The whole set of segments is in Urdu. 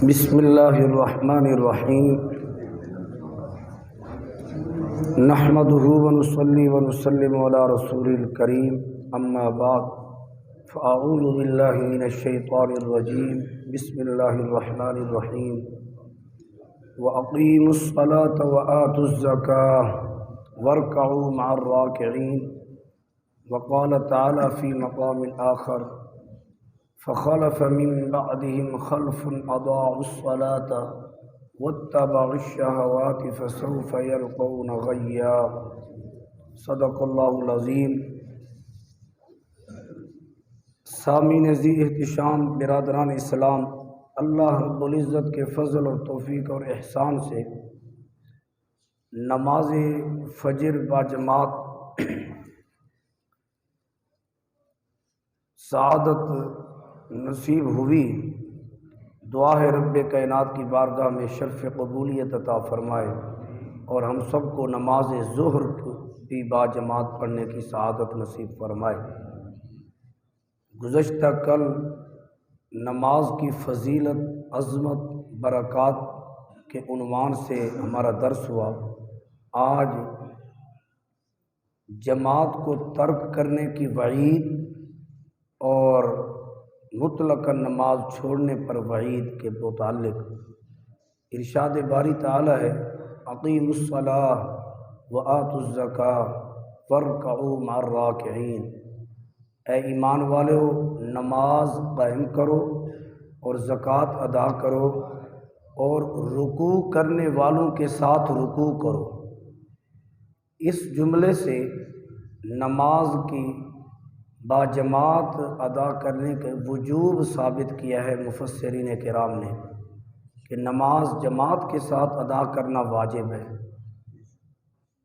بسم اللہ الرحمن الرحیم نحمدہ ونصلی ونسلم علی رسول الکریم اما بعد فاعوذ باللہ من الشیطان الرجیم بسم اللہ الرحمن الرحیم واقیموا الصلاة وآتوا الزکاة وارکعوا مع الراکعین وقال تعالی فی مقام آخر فخلف من بعدهم خلف اضاعوا الصلاة واتبعوا الشهوات فسوف يلقون غيا صدق اللہ العظیم۔ سامعین ذی احتشام برادران اسلام، اللہ رب العزت کے فضل اور توفیق اور احسان سے نماز فجر باجماعت سعادت نصیب ہوئی۔ دعا ہے رب کائنات کی بارگاہ میں شرف قبولیت عطا فرمائے اور ہم سب کو نماز ظہر کی باجماعت پڑھنے کی سعادت نصیب فرمائے۔ گزشتہ کل نماز کی فضیلت، عظمت، برکات کے عنوان سے ہمارا درس ہوا۔ آج جماعت کو ترک کرنے کی وعید اور مطلقاً نماز چھوڑنے پر وعید کے متعلق ارشاد باری تعالی ہے، اقیموا الصلاة وآتوا الزکاة وارکعوا مع الراکعین۔ اے ایمان والو، نماز قائم کرو اور زکوٰۃ ادا کرو اور رکوع کرنے والوں کے ساتھ رکوع کرو۔ اس جملے سے نماز کی باجماعت ادا کرنے کے وجوب ثابت کیا ہے مفسرین کرام نے کہ نماز جماعت کے ساتھ ادا کرنا واجب ہے،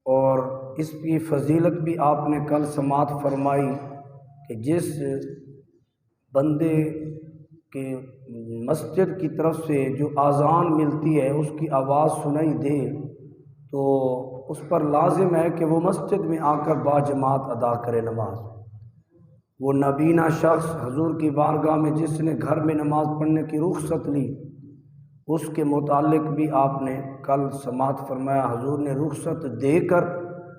اور اس کی فضیلت بھی آپ نے کل سماعت فرمائی کہ جس بندے کے مسجد کی طرف سے جو اذان ملتی ہے اس کی آواز سنائی دے تو اس پر لازم ہے کہ وہ مسجد میں آ کر باجماعت ادا کرے نماز۔ وہ نبینا شخص حضور کی بارگاہ میں جس نے گھر میں نماز پڑھنے کی رخصت لی، اس کے متعلق بھی آپ نے کل سماعت فرمایا۔ حضور نے رخصت دے کر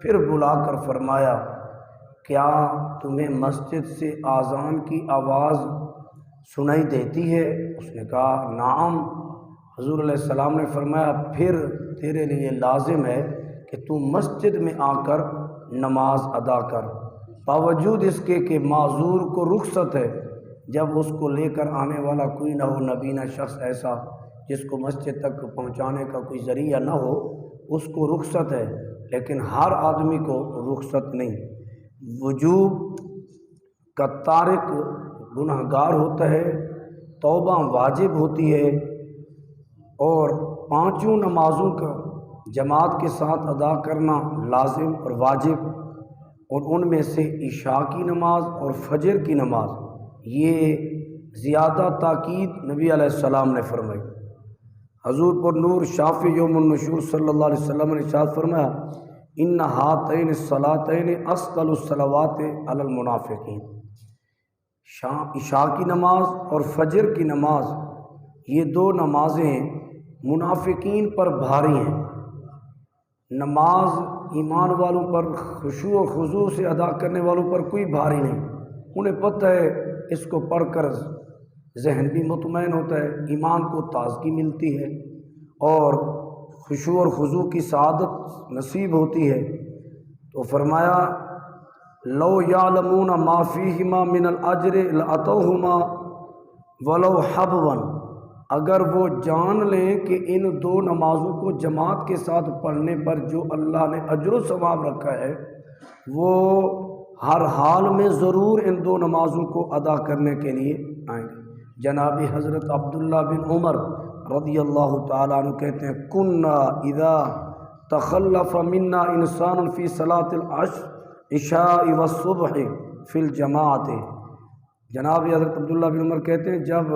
پھر بلا کر فرمایا، کیا تمہیں مسجد سے اذان کی آواز سنائی دیتی ہے؟ اس نے کہا نعم۔ حضور علیہ السلام نے فرمایا پھر تیرے لیے لازم ہے کہ تو مسجد میں آ کر نماز ادا کر، باوجود اس کے کہ معذور کو رخصت ہے۔ جب اس کو لے کر آنے والا کوئی نہ ہو، نبینا شخص ایسا جس کو مسجد تک پہنچانے کا کوئی ذریعہ نہ ہو، اس کو رخصت ہے، لیکن ہر آدمی کو رخصت نہیں۔ وجوب کا تارک گنہگار ہوتا ہے، توبہ واجب ہوتی ہے، اور پانچوں نمازوں کا جماعت کے ساتھ ادا کرنا لازم اور واجب، اور ان میں سے عشاء کی نماز اور فجر کی نماز یہ زیادہ تاکید نبی علیہ السلام نے فرمائی۔ حضور پر نور شافع یوم النشور صلی اللہ علیہ وسلم نے ارشاد فرمایا، ان ہاتین الصلاتین اثقل الصلوات علی المنافقین۔ عشاء کی نماز اور فجر کی نماز یہ دو نمازیں منافقین پر بھاری ہیں۔ نماز ایمان والوں پر خشوع و خضوع سے ادا کرنے والوں پر کوئی بھاری نہیں، انہیں پتہ ہے اس کو پڑھ کر ذہن بھی مطمئن ہوتا ہے، ایمان کو تازگی ملتی ہے اور خشوع اور خضوع کی سعادت نصیب ہوتی ہے۔ تو فرمایا لو یعلمون ما فیہما من الاجر لاتوہما ولو حبوا، اگر وہ جان لیں کہ ان دو نمازوں کو جماعت کے ساتھ پڑھنے پر جو اللہ نے اجر و ثواب رکھا ہے، وہ ہر حال میں ضرور ان دو نمازوں کو ادا کرنے کے لیے آئیں گے۔ جناب حضرت عبداللہ بن عمر رضی اللہ تعالیٰ عنہ کہتے ہیں، کننا اذا تخلف منا انسان فی صلاۃ العشاء والصبح فی الجماعت۔ جناب حضرت عبداللہ بن عمر کہتے ہیں، جب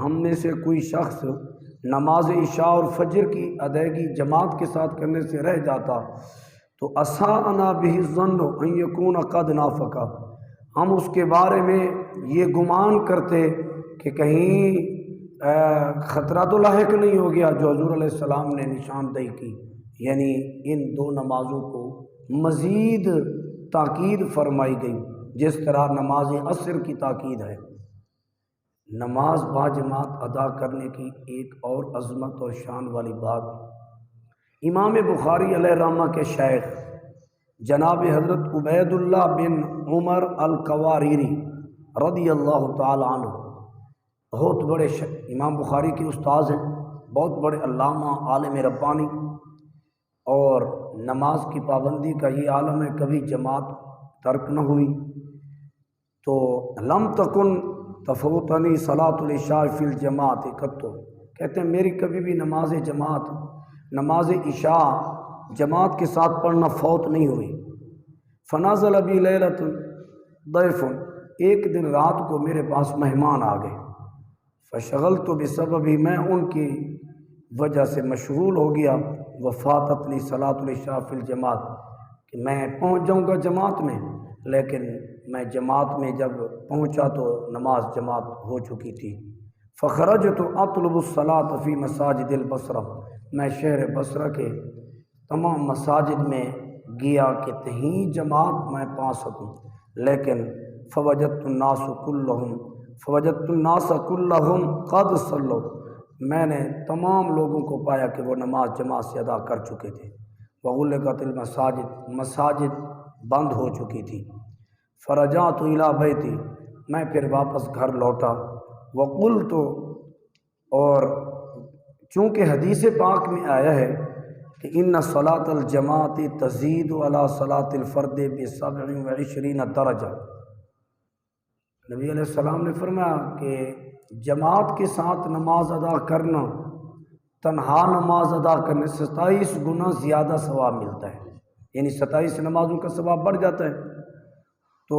ہم میں سے کوئی شخص نماز عشاء اور فجر کی ادائیگی جماعت کے ساتھ کرنے سے رہ جاتا تو اساءنا بہ الظن ان یکون قد نافق، ہم اس کے بارے میں یہ گمان کرتے کہ کہیں خطرہ تو لاحق نہیں ہو گیا جو حضور علیہ السلام نے نشاندہی کی، یعنی ان دو نمازوں کو مزید تاکید فرمائی گئی، جس طرح نماز عصر کی تاکید ہے۔ نماز باجماعت ادا کرنے کی ایک اور عظمت اور شان والی بات، امام بخاری علیہ رحمہ کے شیخ جناب حضرت عبید اللہ بن عمر القواریری رضی اللہ تعالی عنہ، بہت بڑے امام بخاری کے استاذ ہیں، بہت بڑے علامہ عالم ربانی، اور نماز کی پابندی کا یہ عالم ہے، کبھی جماعت ترک نہ ہوئی۔ تو لم تکن تفوتنی صلاۃ العشاء فی الجماعت قط، کہتے ہیں میری کبھی بھی نماز جماعت، نماز عشاء جماعت کے ساتھ پڑھنا فوت نہیں ہوئی۔ فنازل ابی لیلۃ ضیف، ایک دن رات کو میرے پاس مہمان آ گئے، فشغلت بسببی، میں ان کی وجہ سے مشغول ہو گیا، وفاتتنی صلاۃ العشاء فی الجماعت، کہ میں پہنچ جاؤں گا جماعت میں، لیکن میں جماعت میں جب پہنچا تو نماز جماعت ہو چکی تھی۔ فخرجت اطلب الصلاۃ فی مساجد البصرہ، میں شہر بصرہ کے تمام مساجد میں گیا کہ کہیں جماعت میں پا سکوں، لیکن فوجدت الناس کلہم قد صلوا، میں نے تمام لوگوں کو پایا کہ وہ نماز جماعت سے ادا کر چکے تھے، وغلقت المساجد، مساجد بند ہو چکی تھی۔ فرجعت الی بیتی، میں پھر واپس گھر لوٹا، وقلت، اور چونکہ حدیث پاک میں آیا ہے کہ ان صلاۃ الجماعت تزید علی صلاۃ الفرد ب27 درجہ، نبی علیہ السلام نے فرمایا کہ جماعت کے ساتھ نماز ادا کرنا تنہا نماز ادا کرنے 27 گنا زیادہ ثواب ملتا ہے، یعنی 27 نمازوں کا ثواب بڑھ جاتا ہے۔ تو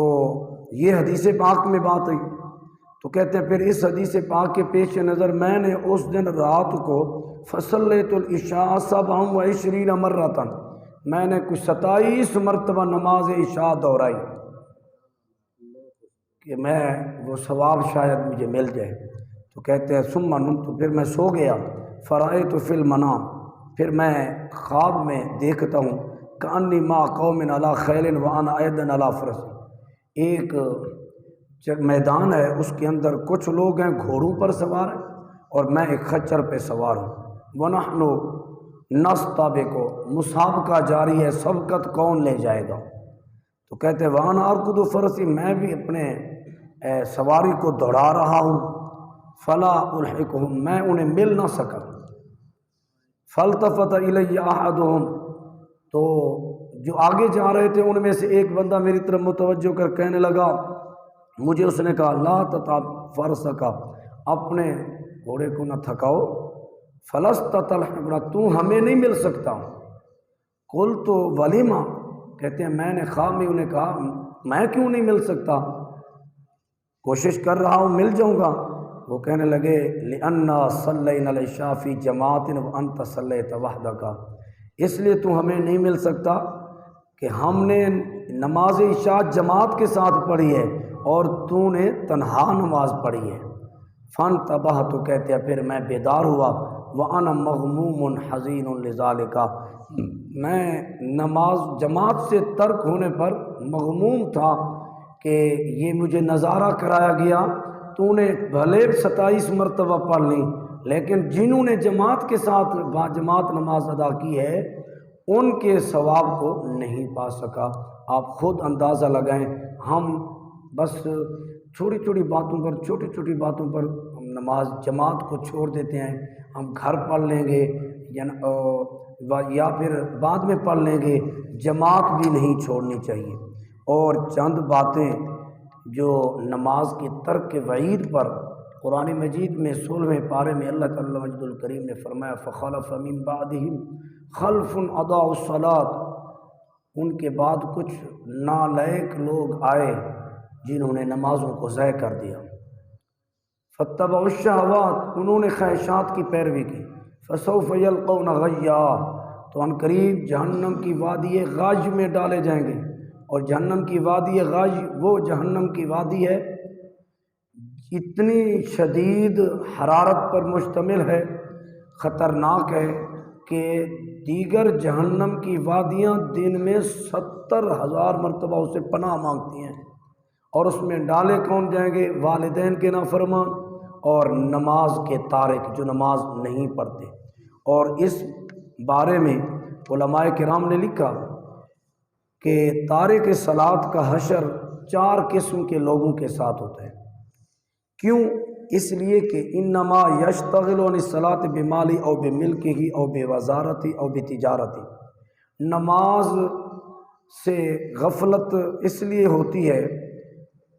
یہ حدیث پاک میں بات ہے، تو کہتے ہیں پھر اس حدیث پاک کے پیش نظر میں نے اس دن رات کو فصلیت العشاء 27 مرۃ، میں نے کچھ 27 مرتبہ نماز عشاء دہرائی کہ میں وہ ثواب شاید مجھے مل جائے۔ تو کہتے ہیں ثم نمت، پھر میں سو گیا، فرأیت فی المنام، پھر میں خواب میں دیکھتا ہوں کأنی مع قوم علی خیل وانا ایضا علی فرس، ایک میدان ہے، اس کے اندر کچھ لوگ ہیں گھوڑوں پر سوار ہیں اور میں ایک خچر پہ سوار ہوں، ونحن نستبق، مسابقہ جاری ہے، سبقت کون لے جائے گا۔ تو کہتے ہیں وانا ارکض فرسی، میں بھی اپنے سواری کو دوڑا رہا ہوں، فلا الحقہم، میں انہیں مل نہ سکا۔ فالتفت الی احدہم، تو جو آگے جا رہے تھے ان میں سے ایک بندہ میری طرف متوجہ کر کہنے لگا مجھے، اس نے کہا لا تتعب فرسک، اپنے گھوڑے کو نہ تھکاؤ، فلست تلحقنا، تو ہمیں نہیں مل سکتا۔ قلت ولیما، کہتے ہیں میں نے خواب میں انہیں کہا میں کیوں نہیں مل سکتا، کوشش کر رہا ہوں مل جاؤں گا۔ وہ کہنے لگے لأننا صلینا العشاء فی جماعت وانت صلیت وحدک، اس لیے تو ہمیں نہیں مل سکتا کہ ہم نے نماز عشاء جماعت کے ساتھ پڑھی ہے اور تو نے تنہا نماز پڑھی ہے۔ فانتبہت، تو کہتے ہیں پھر میں بیدار ہوا، وانا مغموم حزین لذالک، میں نماز جماعت سے ترک ہونے پر مغموم تھا کہ یہ مجھے نظارہ کرایا گیا تو نے بھلے 27 مرتبہ پڑھ لی، لیکن جنہوں نے جماعت کے ساتھ جماعت نماز ادا کی ہے ان کے ثواب کو نہیں پا سکا۔ آپ خود اندازہ لگائیں، ہم بس چھوٹی چھوٹی باتوں پر نماز جماعت کو چھوڑ دیتے ہیں، ہم گھر پڑھ لیں گے یا پھر بعد میں پڑھ لیں گے، جماعت بھی نہیں چھوڑنی چاہیے۔ اور چند باتیں جو نماز کی ترک کے وعید پر قرآن مجید میں 16ویں پارے میں اللہ تعالی مجید الکریم نے فرمایا فخلف من بعدہم خلف اضاعوا الصلاۃ، ان کے بعد کچھ نالائق لوگ آئے جنہوں نے نمازوں کو ضائع کر دیا، فاتبعوا الشہوات، انہوں نے خواہشات کی پیروی کی، فسوف یلقون غیا، تو ان قریب جہنم کی وادی غاج میں ڈالے جائیں گے۔ اور جہنم کی وادی غاج وہ جہنم کی وادی ہے اتنی شدید حرارت پر مشتمل ہے، خطرناک ہے کہ دیگر جہنم کی وادیاں دن میں 70,000 مرتبہ اسے پناہ مانگتی ہیں، اور اس میں ڈالے کون جائیں گے؟ والدین کے نافرمان اور نماز کے تارک جو نماز نہیں پڑھتے۔ اور اس بارے میں علماء کرام نے لکھا کہ تارک صلاۃ کا حشر 4 قسم کے لوگوں کے ساتھ ہوتا ہے۔ کیوں؟ اس لیے کہ انما یشتغل عن الصلاۃ بمالی او بملکہ او بوزارتی او بتجارتی، نماز سے غفلت اس لیے ہوتی ہے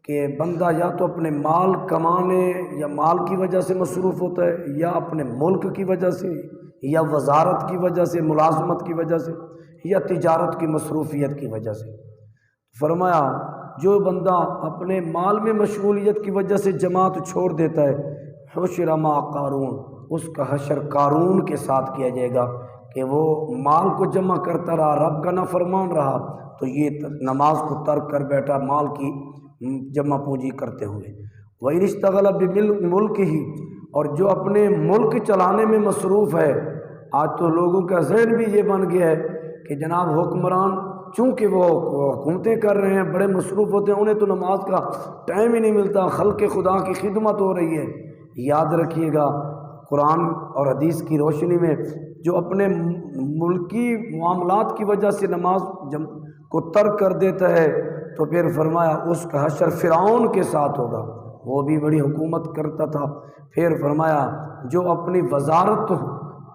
کہ بندہ یا تو اپنے مال کمانے یا مال کی وجہ سے مصروف ہوتا ہے، یا اپنے ملک کی وجہ سے، یا وزارت کی وجہ سے، ملازمت کی وجہ سے، یا تجارت کی مصروفیت کی وجہ سے۔ فرمایا جو بندہ اپنے مال میں مشغولیت کی وجہ سے جماعت چھوڑ دیتا ہے، حشر مع قارون، اس کا حشر قارون کے ساتھ کیا جائے گا کہ وہ مال کو جمع کرتا رہا، رب کا نافرمان رہا، تو یہ نماز کو ترک کر بیٹھا مال کی جمع پونجی کرتے ہوئے۔ وَإِنِ اشْتَغَلَ بِمُلْكِهِ، اور جو اپنے ملک چلانے میں مصروف ہے۔ آج تو لوگوں کا ذہن بھی یہ بن گیا ہے کہ جناب حکمران چونکہ وہ حکومتیں کر رہے ہیں، بڑے مصروف ہوتے ہیں، انہیں تو نماز کا ٹائم ہی نہیں ملتا، خلق خدا کی خدمت ہو رہی ہے۔ یاد رکھیے گا قرآن اور حدیث کی روشنی میں جو اپنے ملکی معاملات کی وجہ سے نماز کو ترک کر دیتا ہے، تو پھر فرمایا اس کا حشر فرعون کے ساتھ ہوگا، وہ بھی بڑی حکومت کرتا تھا۔ پھر فرمایا جو اپنی وزارت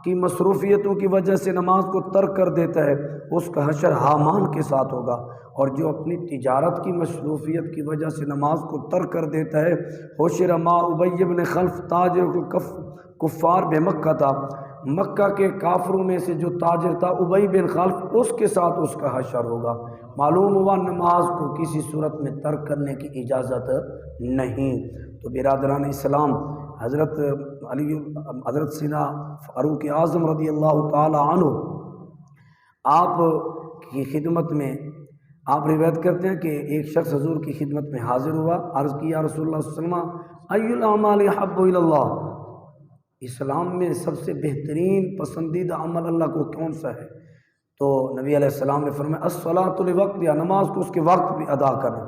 کی مصروفیتوں کی وجہ سے نماز کو ترک کر دیتا ہے، اس کا حشر حامان کے ساتھ ہوگا، اور جو اپنی تجارت کی مصروفیت کی وجہ سے نماز کو ترک کر دیتا ہے، حشر مع ابی بن خلف تاجر کفار بمکہ تھا، مکہ کے کافروں میں سے جو تاجر تھا ابی بن خلف، اس کے ساتھ اس کا حشر ہوگا۔ معلوم ہوا نماز کو کسی صورت میں ترک کرنے کی اجازت نہیں۔ تو برادران اسلام، حضرت سیدنا فاروق اعظم رضی اللہ تعالی عنہ آپ کی خدمت میں، آپ روایت کرتے ہیں کہ ایک شخص حضور کی خدمت میں حاضر ہوا، عرض کی یا رسول اللہ صلی اللہ علیہ وسلم ای الاعمال احب الی اللہ، اسلام میں سب سے بہترین پسندیدہ عمل اللہ کو کون سا ہے؟ تو نبی علیہ السلام نے فرمایا الصلاۃ لوقتہا، نماز کو اس کے وقت بھی ادا کرنا۔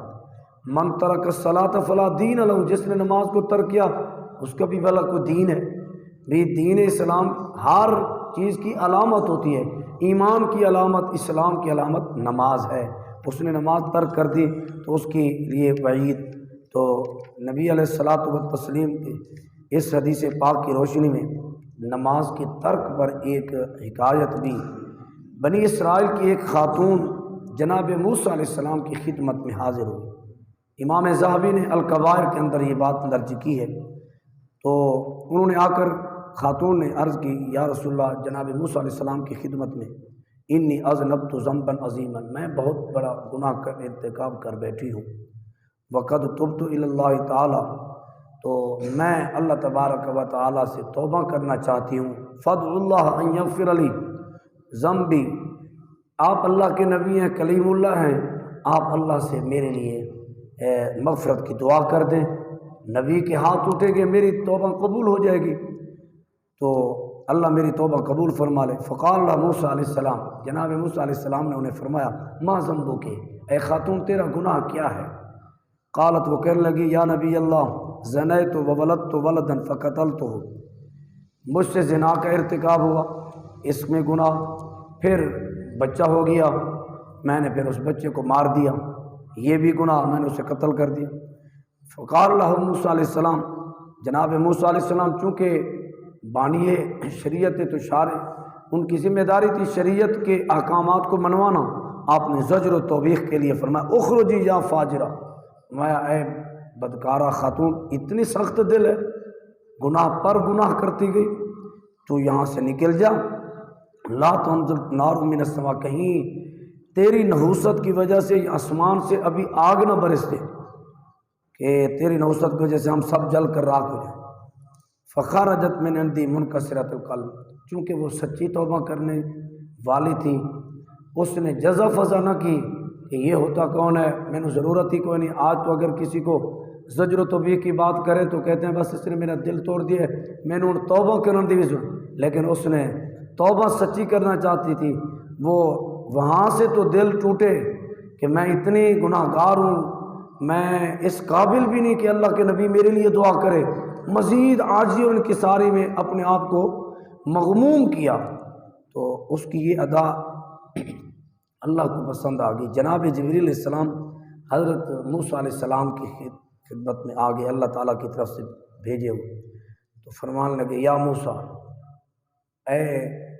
من ترک الصلاۃ فلا دین لہ، جس نے نماز کو ترک کیا اس کا بھی بھلا کوئی دین ہے؟ بھی دین اسلام ہر چیز کی علامت ہوتی ہے، ایمان کی علامت، اسلام کی علامت نماز ہے۔ اس نے نماز ترک کر دی تو اس کے لیے وعید۔ تو نبی علیہ الصلاۃ والتسلیم کی اس حدیث پاک کی روشنی میں نماز کی ترک پر ایک حکایت بھی، بنی اسرائیل کی ایک خاتون جناب موسیٰ علیہ السلام کی خدمت میں حاضر ہوئی۔ امام ذہبی نے الکبائر کے اندر یہ بات درج کی ہے۔ تو انہوں نے آ کر خاتون نے عرض کی یا رسول اللہ، جناب موسیٰ علیہ السلام کی خدمت میں انی اذنبت ذنبا عظیما، میں بہت بڑا گناہ کا ارتکاب کر بیٹھی ہوں، وقد تبت الی اللہ تعالی، تو میں اللہ تبارک و تعالی سے توبہ کرنا چاہتی ہوں، فادعوا اللہ ان یغفر لی ذنبی، آپ اللہ کے نبی ہیں، کلیم اللہ ہیں، آپ اللہ سے میرے لیے مغفرت کی دعا کر دیں۔ نبی کے ہاتھ اٹھے گے میری توبہ قبول ہو جائے گی، تو اللہ میری توبہ قبول فرما لے۔ فقال اللہ موسیٰ علیہ السلام، جناب موسیٰ علیہ السلام نے انہیں فرمایا ما ذنبک، اے خاتون تیرا گناہ کیا ہے؟ قالت، وہ کہنے لگی یا نبی اللہ زنیت وولدت ولدا فقتلتہ، مجھ سے زنا کا ارتکاب ہوا، اس میں گناہ، پھر بچہ ہو گیا، میں نے پھر اس بچے کو مار دیا، یہ بھی گناہ، میں نے اسے قتل کر دیا۔ فقال اللہ موسیٰ علیہ السلام، جناب موسیٰ علیہ السلام چونکہ بانی شریعت تو شارع، ان کی ذمہ داری تھی شریعت کے احکامات کو منوانا، آپ نے زجر و توبیخ کے لیے فرمایا اخرجی یا فاجرہ، فرمایا اے بدکارہ خاتون، اتنی سخت دل ہے، گناہ پر گناہ کرتی گئی، تو یہاں سے نکل جا، لا تنزل نار من السماء، کہیں تیری نحوست کی وجہ سے آسمان سے ابھی آگ نہ برس دے کہ تیری نحوست کی وجہ سے ہم سب جل کر راکھ ہو جائیں۔ فخرجت من عندی منکسرۃ القلب، چونکہ وہ سچی توبہ کرنے والی تھی، اس نے جزا فضا نہ کی کہ یہ ہوتا کون ہے، میں نے ضرورت ہی کوئی نہیں، آج تو اگر کسی کو زجر و توبیخ کی بات کریں تو کہتے ہیں بس اس نے میرا دل توڑ دیا، میں نے ان توبہ کرنے دی، لیکن اس نے توبہ سچی کرنا چاہتی تھی، وہ وہاں سے تو دل ٹوٹے کہ میں اتنی گناہ گار ہوں، میں اس قابل بھی نہیں کہ اللہ کے نبی میرے لیے دعا کرے، مزید عاجزی اور انکساری میں اپنے آپ کو مغموم کیا، تو اس کی یہ ادا اللہ کو پسند آ گئی۔ جناب جبریل علیہ السلام حضرت موسیٰ علیہ السلام کی خدمت میں آ گئے، اللہ تعالیٰ کی طرف سے بھیجے ہوئے، تو فرمانے لگے یا موسیٰ، اے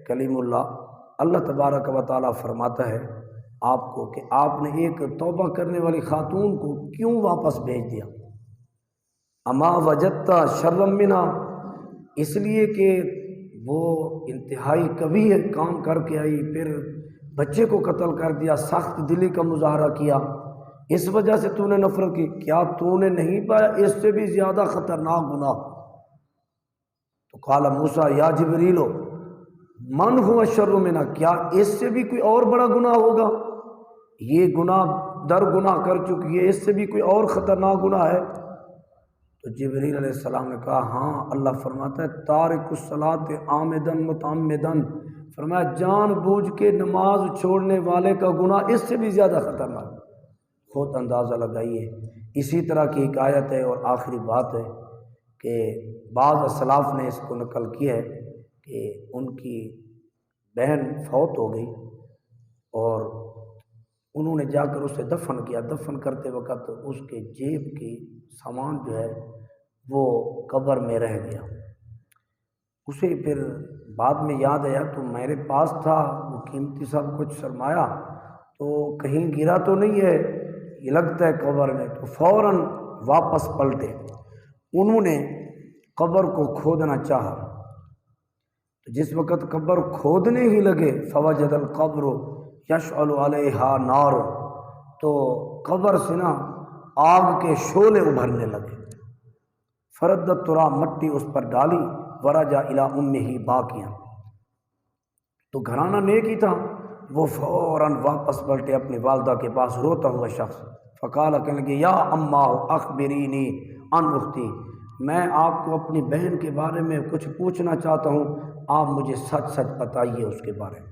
کلیم اللہ، اللہ تبارک و تعالیٰ فرماتا ہے آپ کو کہ آپ نے ایک توبہ کرنے والی خاتون کو کیوں واپس بھیج دیا؟ اما وجدت شرم منہا، اس لیے کہ وہ انتہائی کبھی کام کر کے آئی، پھر بچے کو قتل کر دیا، سخت دلی کا مظاہرہ کیا، اس وجہ سے تو نے نفرت کی؟ کیا تو نے نہیں پایا اس سے بھی زیادہ خطرناک گناہ؟ تو قال موسیٰ یا جبریل من ہوا شر منہا، کیا اس سے بھی کوئی اور بڑا گناہ ہوگا؟ یہ گناہ در گناہ کر چکی ہے، اس سے بھی کوئی اور خطرناک گناہ ہے؟ تو جبریل علیہ السلام نے کہا ہاں، اللہ فرماتا ہے تارک الصلاۃ عامدن متعمدن، فرمایا جان بوجھ کے نماز چھوڑنے والے کا گناہ اس سے بھی زیادہ خطرناک، خود اندازہ لگائیے۔ اسی طرح کی ایک آیت ہے، اور آخری بات ہے کہ بعض اسلاف نے اس کو نقل کی ہے کہ ان کی بہن فوت ہو گئی اور انہوں نے جا کر اسے دفن کیا، دفن کرتے وقت اس کے جیب کی سامان جو ہے وہ قبر میں رہ گیا، اسے پھر بعد میں یاد آیا تو میرے پاس تھا وہ قیمتی سب کچھ سرمایہ، تو کہیں گرا تو نہیں ہے، یہ لگتا ہے قبر میں، تو فوراً واپس پلٹے، انہوں نے قبر کو کھودنا چاہا، تو جس وقت قبر کھودنے ہی لگے فوجد القبر یشعل علیہا نار، تو قبر سے نا آگ کے شعلے ابھرنے لگے، فردت ترا، مٹی اس پر ڈالی، ورجع الی امہ باکیا، تو گھرانہ نیک ہی تھا، وہ فوراً واپس پلٹے اپنی والدہ کے پاس، روتا ہوا شخص، فقال، کہنے لگے یا اماں اخبرینی عن اختی، میں آپ کو اپنی بہن کے بارے میں کچھ پوچھنا چاہتا ہوں، آپ مجھے سچ سچ بتائیے اس کے بارے میں۔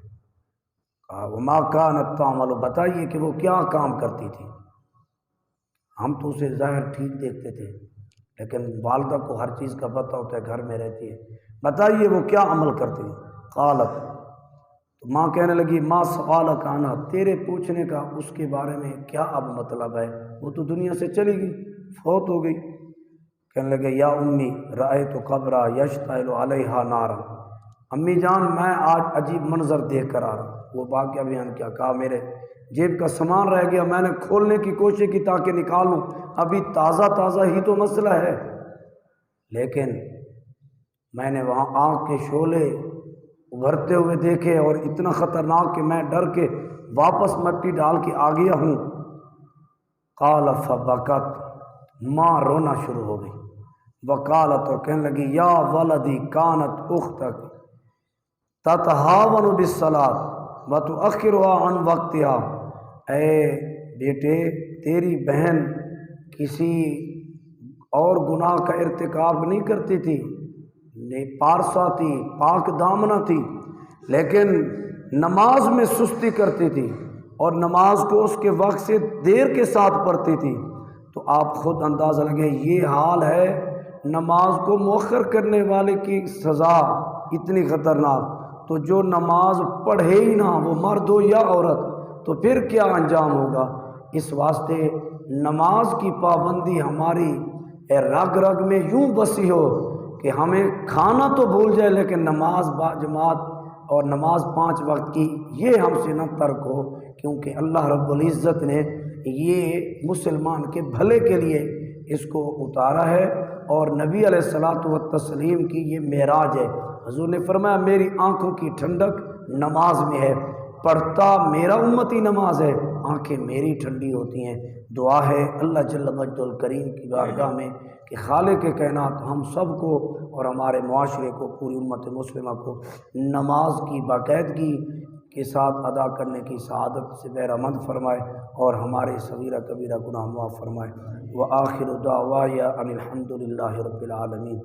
کہا وما کانت تعمل، بتائیے کہ وہ کیا کام کرتی تھی؟ ہم تو اسے ظاہر ٹھیک دیکھتے تھے، لیکن والدہ کو ہر چیز کا پتہ ہوتا ہے، گھر میں رہتی ہے، بتائیے وہ کیا عمل کرتی تھی؟ قالت، تو ماں کہنے لگی ما سؤالک عنہا، تیرے پوچھنے کا اس کے بارے میں کیا اب مطلب ہے، وہ تو دنیا سے چلی گئی، فوت ہو گئی۔ کہنے لگے یا امی رأیت قبرا یشتعل علیہا نارا، امی جان میں آج عجیب منظر دیکھ کر آ رہا ہوں۔ وہ واقعہ بیان کیا، کہا میرے جیب کا سامان رہ گیا، میں نے کھولنے کی کوشش کی تاکہ نکالوں، ابھی تازہ تازہ ہی تو مسئلہ ہے، لیکن میں نے وہاں آگ کے شعلے ابھرتے ہوئے دیکھے اور اتنا خطرناک کہ میں ڈر کے واپس مٹی ڈال کے آ گیا ہوں۔ قال فبکت، ماں رونا شروع ہو گئی، وقالت، اور کہنے لگی یا ولدی کانت اختک تتہاون بالصلاۃ وتؤخرها عن وقتها، اے بیٹے تیری بہن کسی اور گناہ کا ارتکاب نہیں کرتی تھی، پارسا تھی، پاک دامنہ تھی، لیکن نماز میں سستی کرتی تھی اور نماز کو اس کے وقت سے دیر کے ساتھ پڑھتی تھی، تو آپ خود اندازہ لگیں یہ حال ہے نماز کو مؤخر کرنے والے کی سزا اتنی خطرناک، تو جو نماز پڑھے ہی نہ، وہ مرد ہو یا عورت، تو پھر کیا انجام ہوگا؟ اس واسطے نماز کی پابندی ہماری رگ رگ میں یوں بسی ہو کہ ہمیں کھانا تو بھول جائے لیکن نماز با جماعت اور نماز 5 وقت کی یہ ہم سے نہ ترک ہو، کیونکہ اللہ رب العزت نے یہ مسلمان کے بھلے کے لیے اس کو اتارا ہے، اور نبی علیہ الصلاۃ والتسلیم کی یہ معراج ہے۔ حضور نے فرمایا میری آنکھوں کی ٹھنڈک نماز میں ہے، پڑھتا میرا امتی نماز ہے، آنکھیں میری ٹھنڈی ہوتی ہیں۔ دعا ہے اللہ جل مجد الکریم کی بارگاہ میں کہ خالق کائنات ہم سب کو اور ہمارے معاشرے کو، پوری امت مسلمہ کو نماز کی باقاعدگی کے ساتھ ادا کرنے کی سعادت سے بہرمند فرمائے اور ہمارے صغیرہ کبیرہ گناہ معاف فرمائے۔ وآخر دعوایا ان الحمد للہ رب العالمین۔